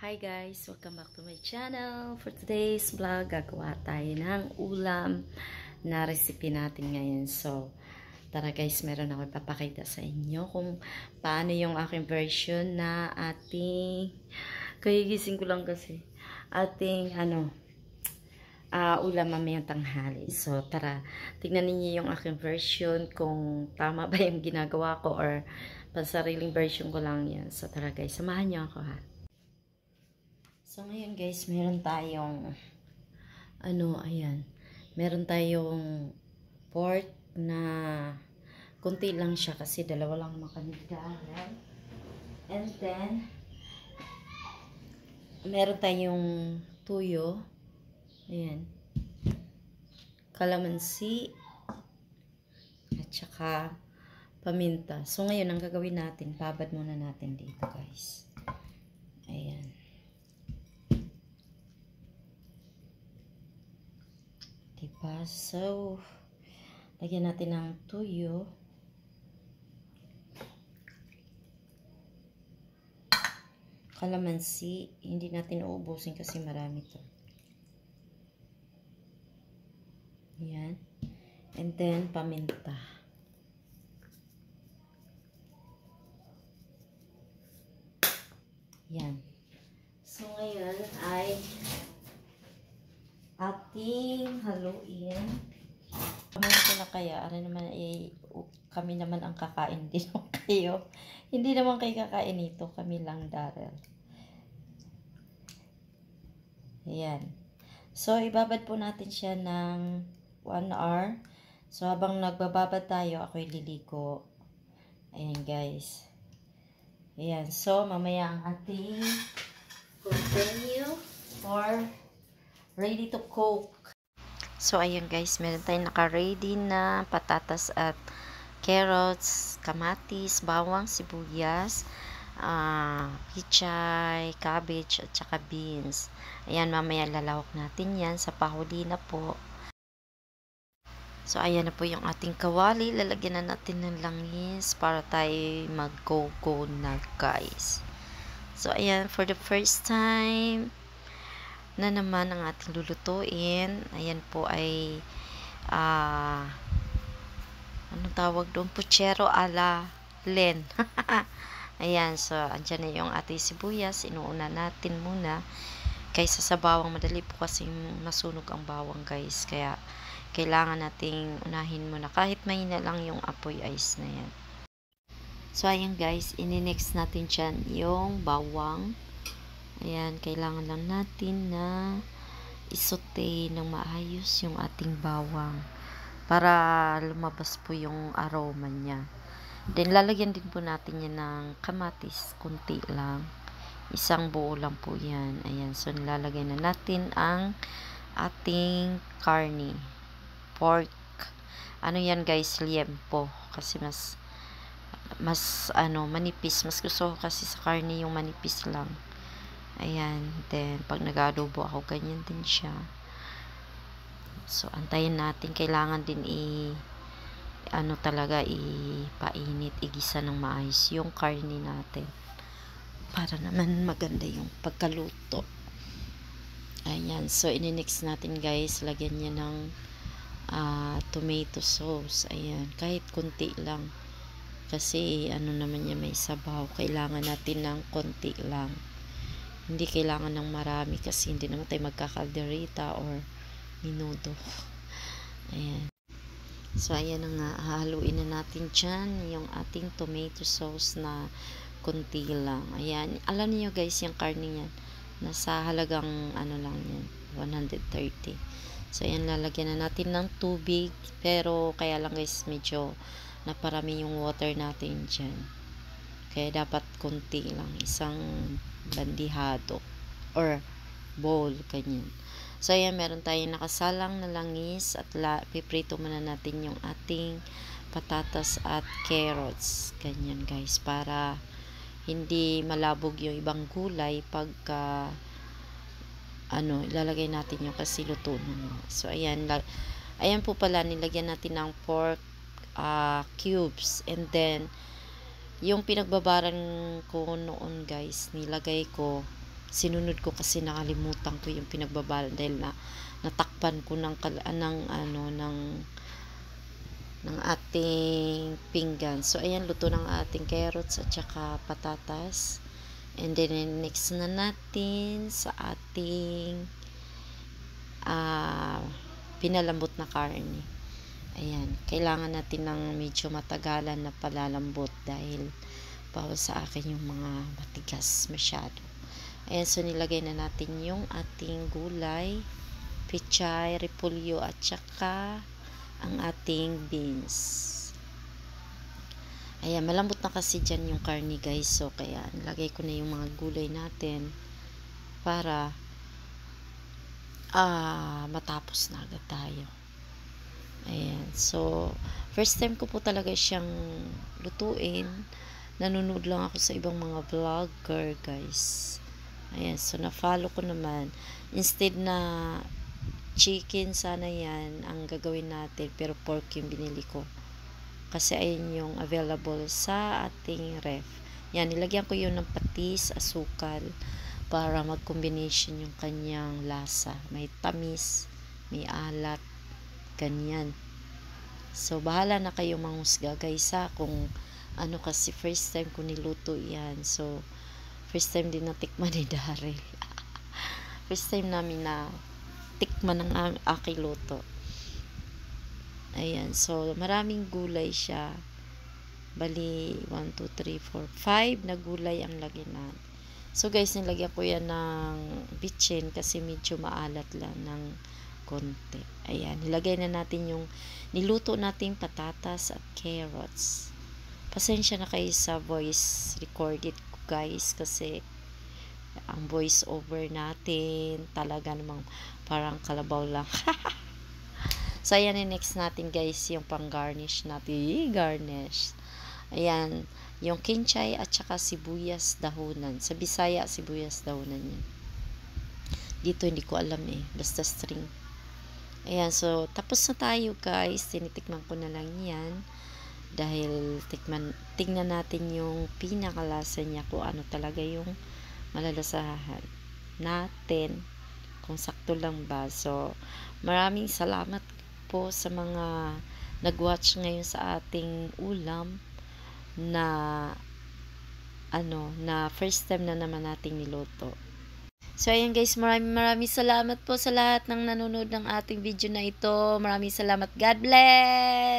Hi guys! Welcome back to my channel. For today's vlog, gagawa tayo ng ulam na recipe natin ngayon. So, tara guys, meron ako ipapakita sa inyo kung paano yung aking version na ating, kahigising ko lang kasi, ating ulam mamayang tanghali. So, tara, tignan niyo yung aking version kung tama ba yung ginagawa ko or pansariling version ko lang yan. So, tara guys, samahan niyo ako ha. So, ngayon guys, meron tayong, ayan, meron tayong pork na kunti lang siya kasi dalawa lang makanigalan. And then, meron tayong tuyo, ayan, kalamansi, at saka paminta. So, ngayon, ang gagawin natin, babad muna natin dito guys. Ayan. Diba? So, lagyan natin ng tuyo. Kalamansi. Hindi natin uubusin kasi marami to. Ayan. And then, paminta. Ayan. So, ngayon ay ating haluin. Kami na kaya, kami naman ang kakain din kayo. Hindi naman kayo kakain ito, kami lang Daryl. Ayan. So, ibabad po natin siya ng 1 hour. So, habang nagbababad tayo, ako'y liliko. Ayan guys. Ayan. So, mamaya ang ating continue for ready to cook. So, ayan guys, meron tayong naka-ready na patatas at carrots, kamatis, bawang, sibuyas, pichay, cabbage, at saka beans. Ayan, mamaya lalawak natin yan sa pahuli na po. So, ayan na po yung ating kawali. Lalagyan na natin ng langis para tayo mag-go-go na guys. So, ayan, for the first time na naman ang ating lulutuin. Ayan po ay anong tawag doon? Puchero ala Len. Ayan, so andyan na yung ating sibuyas. Inuuna natin muna kaysa sa bawang. Madali po kasi masunog ang bawang guys. Kaya kailangan nating unahin muna. Kahit mahina lang yung apoy ice na yan. So ayan guys, ini-next natin dyan yung bawang. Ayan, kailangan lang natin na isote ng maayos yung ating bawang para lumabas po yung aroma niya. Then, lalagyan din po natin yan ng kamatis, kunti lang. Isang buo lang po yan. Ayan, so nilalagay na natin ang ating karni. Pork. Ano yan guys, liempo. Kasi mas manipis. Mas gusto ko kasi sa karni yung manipis lang. Ayan, then pag nag-adobo ako, ganyan din siya. So, antayin natin, kailangan din ipainit, igisa ng maayos yung karne natin. Para naman maganda yung pagkaluto. Ayan, so ini-next natin guys, lagyan niya ng tomato sauce. Ayan, kahit kunti lang. Kasi, naman niya may sabaw. Kailangan natin ng konti lang. Hindi kailangan ng marami kasi hindi naman tayo magkakalderita or minudo. Ayan. So, ayan na nga. Haluin na natin dyan yung ating tomato sauce na kunti lang. Ayan. Alam niyo guys, yung karne yan, nasa halagang lang yan, 130. So, ayan, lalagyan na natin ng tubig. Pero, kaya lang guys, medyo naparami yung water natin dyan. Kaya dapat kunti lang, isang bandihado or bowl, ganyan. So, ayan, meron tayong nakasalang na langis at piprito muna natin yung ating patatas at carrots. Ganyan guys, para hindi malabog yung ibang gulay pagka ilalagay natin yung kasi luto na. So, ayan, ayan po pala, nilagyan natin ng pork cubes, and then yung pinagbabaran ko noon guys, nilagay ko Sinunod ko kasi nakalimutan ko yung pinagbabalan dahil natakpan ko ng ating pinggan. So ayan, luto ng ating carrots at saka patatas. And then next na natin sa ating pinalambot na karne. Ayan, kailangan natin ng medyo matagalan na palalambot dahil bawal sa akin yung mga matigas masyado. Ayan, so nilagay na natin yung ating gulay, pechay, repolyo at saka ang ating beans. Ayan, malambot na kasi dyan yung karne guys. So, kaya nilagay ko na yung mga gulay natin para matapos na agad tayo. Ayan, so first time ko po talaga siyang lutuin. Nanonood lang ako sa ibang mga vlogger guys. Ayan, so na-follow ko naman. Instead na chicken sana yan ang gagawin natin, pero pork yung binili ko. Kasi ayun yung available sa ating ref. Yan, nilagyan ko yun ng patis, asukal, para mag-combination yung kanyang lasa. May tamis, may alat, ganyan. So, bahala na kayo manghusga guys ha, kung ano, kasi first time ko niluto yan. So, first time din natikman ni Daryl. First time namin na tikman ng aking luto. Ayan, so maraming gulay siya. Bali, 1, 2, 3, 4, 5 na gulay ang lagyan natin. So guys, nilagyan ko yan ng bitchin kasi medyo maalat lang ng konti. Ayan, nilagay na natin yung niluto nating patatas at carrots. Pasensya na kayo sa voice recorded ko guys, kasi ang voice over natin talaga namang parang kalabaw lang. So ayan, next natin guys yung pang garnish natin. Garnish. Ayan, yung kinchay at saka sibuyas dahunan. Sa Bisaya, sibuyas dahunan yan. Dito hindi ko alam eh. Basta string. Ayan, so tapos na tayo guys. Tinitikman ko na lang yan. Dahil tignan natin yung pinakalasa niya, kung ano talaga yung malalasahan natin. Kung sakto lang ba. So, maraming salamat po sa mga nag-watch ngayon sa ating ulam na first time na naman nating niluto. So ayan guys, maraming salamat po sa lahat ng nanonood ng ating video na ito. Maraming salamat. God bless!